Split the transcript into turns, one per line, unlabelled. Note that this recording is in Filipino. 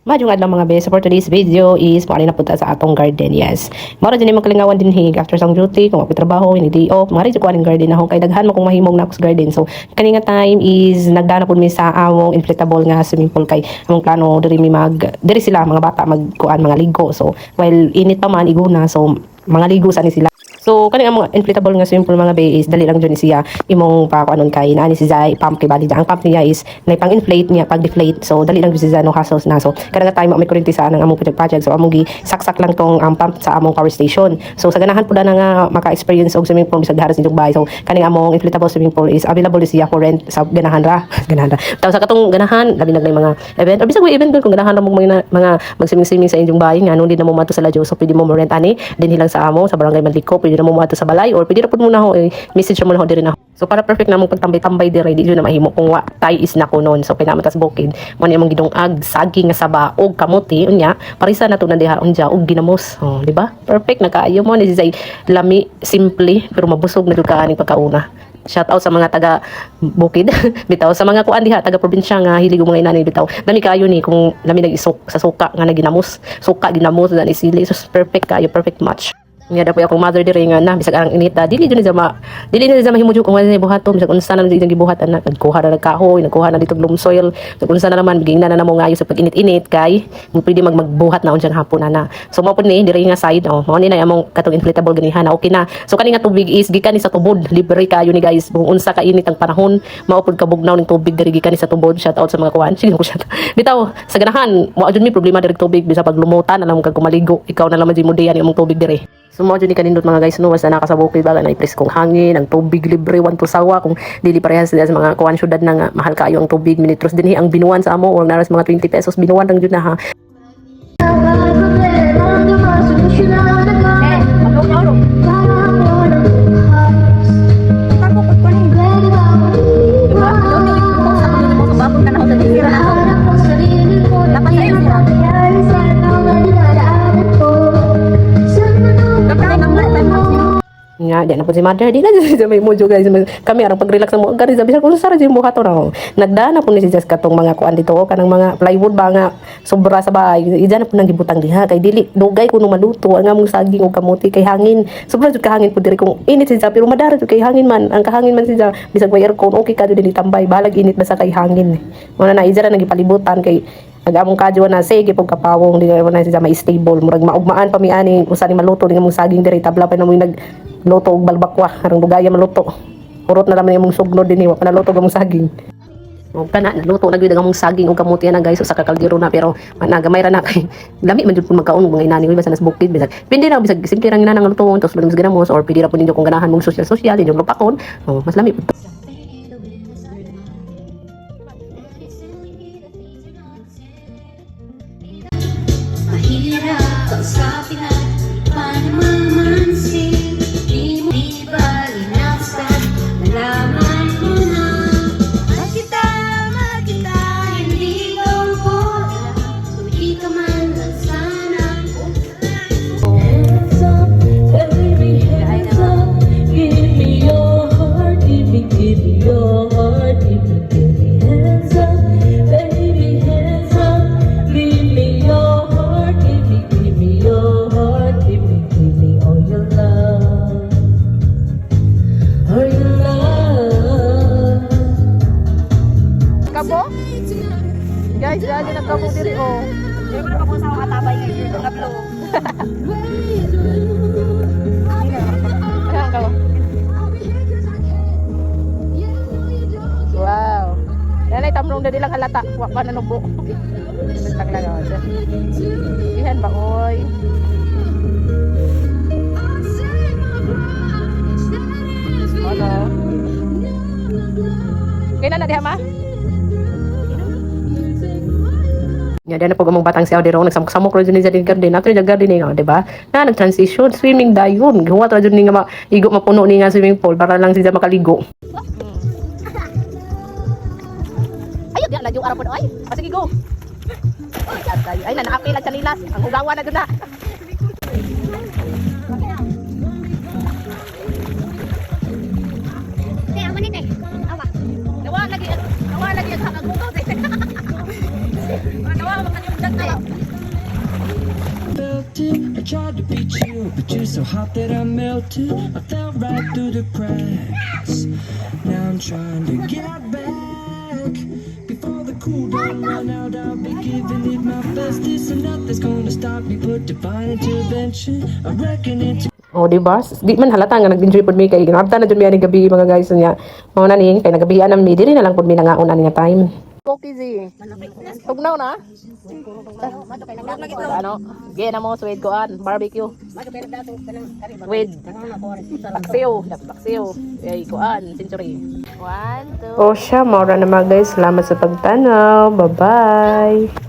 Madyo nga lang mga bes, for today's video is paano na punta sa atong garden, yes. Mara dyan yung magkalingawan din hig after sang duty, kung trabaho, hindi day off, mara dyan ko aning garden ako, kay daghan mo kung mahimong na ako sa garden. So, kaninga time is nagdana po mi sa among inflatable nga swimming pool kay among plano, diri sila, mga bata, magkuan, mga ligo. So, while init pa man, iguna, so, mga ligo sa ni sila. So kani ang mga inflatable nga swimming pool mga bay is dali lang jud ni siya imong pa kuanon kay naani si Zai pump kay bali ang pump niya is nay pang inflate niya pag deflate, so dali lang jud si Zai no hassles na. So kada nga time may kuryente sa nang among project, so among gi saksak lang tong pump sa among power station. So sa ganahan pud na nga maka-experience og swimming pool bisag haras nitong bahay. So kani among inflatable swimming pool is available siya for rent sa ganahan ra ganahan ra taw sa katong ganahan labi naglay mga event or bisag may event kung ganahan ra mo mga mag-swimming sa inyong bahay nga di na mo mato sa Ladyo, so pwede mo rent ani din hilang sa amo sa barangay Manliko, pwede na mo ato sa balay or pwede na po muna ho message mo na ho diri na. So para perfect na mong pagtambay-tambay diri di na mahimo kung wa tay is na kunon. So kay naman tas bukid mo ni among gidong-ag saging nga saba og kamuti unya parisa na to na diha unja og ginamos. Oh, di ba? Perfect na kaayo mo ni say lami simple pero mabusog na jud ka aning pagkauna. Shout out sa mga taga bukid bitaw sa mga kuan diha taga probinsya nga hilig og mga inani bitaw dami kayo ni kung lami nag-isok sa suka nga naginamos suka ginamos na isili, so perfect kayo, perfect match. Nga daw po akong mother diri nga na bisag ang inita dili jud dili na mahimo jud kung ano buhaton bisag unsa na jud gibuhatan na nagkuha na nagkahoy nagkuha na dito loam soil bisag unsa na naman biging na namo ngayo sa pag-init-init kay mo pwede magbuhat na unsa hapon na. So mao pud ni diri nga side mao ni na among katong inflatable ganihan na okay na. So kani nga tubig is gikan ni sa tubod, libre kayo ni guys kung unsa ka init ang panahon mao pud kabugnaw ning tubig diri gikan ni sa tubod. Shout out sa mga kuan sige ko shout bitaw sa ganahan mo jud mi problema diri tubig bisa pag lumutan na lang kag kumaligo ikaw na lang man mo diyan imong tubig diri. So mo dyan ni kanindot mga guys, no, basta nakasabukid baga na ipres kong hangin, ang tubig libre, one to sawa, kung dili parehas sila sa mga kuwan syudad na nga, mahal kayo ang tubig, minitros din ang binuan sa amo, or naras mga 20 pesos, binuan lang dyan na ha. Nga di na po si mother di na sa may mojo guys kami arang pag-relax na mo gari sabi sa kung sara jud buhaton na nagdana po ni si Jess katong mga kuan dito kanang mga plywood ba nga sobra sa bahay ija na po nang gibutang diha kay dili dugay kuno maluto ang among saging og kamuti kay hangin sobra jud ka hangin pud diri kung init siya pero madara jud kay hangin man ang kahangin man siya bisag may aircon okay ka jud dinhi tambay balag init basta kay hangin mo na ija na nagipalibutan kay among kadyo na sige pag kapawong di na siya may stable murag maugmaan pa mi ani usa ni maluto ning among saging diri tabla pa na mo luto og balbakwa arang dugaya maluto urot na naman imong sugnod dinhi wa pa naluto gamong saging o kana naluto na gyud among saging og kamuti na guys sa kakaldero na pero nagamay ra na kay lami man jud pud magkaon mga inani basta nas bukid bisag pindi na bisag simple ra ginanang lutoon tos mas ganamos or pili ra pud ninyo kung ganahan mong social inyong lupakon mas lami pud.
Mahirap kausapin at panamamansin. Di ba linastan, malaman mo na. Magkita, hindi ko po alam. Hindi ka man lang sana. Hands up, baby, hands up. Give me your heart, give me your heart, give me hands up, baby, hands up. Give me your heart, give me your heart, give me all your love, all your love.
Kabo? Guys, dali na kabo diri oh.
Hindi ko na pa kung saan katabay ngayon. Ang gablo.
Ayan ka. Wow. Nanay tamrong dali lang halata. Wa pa nanubo. Basta lang oh. Ihan ba oy? Ano? Kailan na diha ma? Nya dana po gamong batang siya diro nagsamok-samok ra jud ni sa garden after the gardening di ba na nag-transition swimming dayon huwat ra jud ni nga igo mapuno ni nga swimming pool para lang siya makaligo. Ayo dia laju ara pod oy sige go ay na naapil ang kanilas ang hugawa na jud na.
Kaya man ni awa.
Nawa lagi ang hakagugaw. Nawa man yung dagdag.
tried to be chill, but you're so hot that I melted. I fell right through the cracks. Now I'm trying to get back. Before the cool down run out, I'll be giving it my best. This and nothing's gonna stop me but divine intervention. I reckon it's
O, di ba? Di man halata nga nag-enjoy pud mi kay ginabta na jud mi ani gabi mga guys niya. Mao na ni kay nagabihan na mi diri na lang pud mi nangaon ani nga time. Okay, Z. Tugnaw na? Ano? Gaya na mo sweet koan, barbecue. With paksiw. Ay, koan, century. 1, 2. O siya, maura na mga guys. Salamat sa pagtanaw. Bye-bye.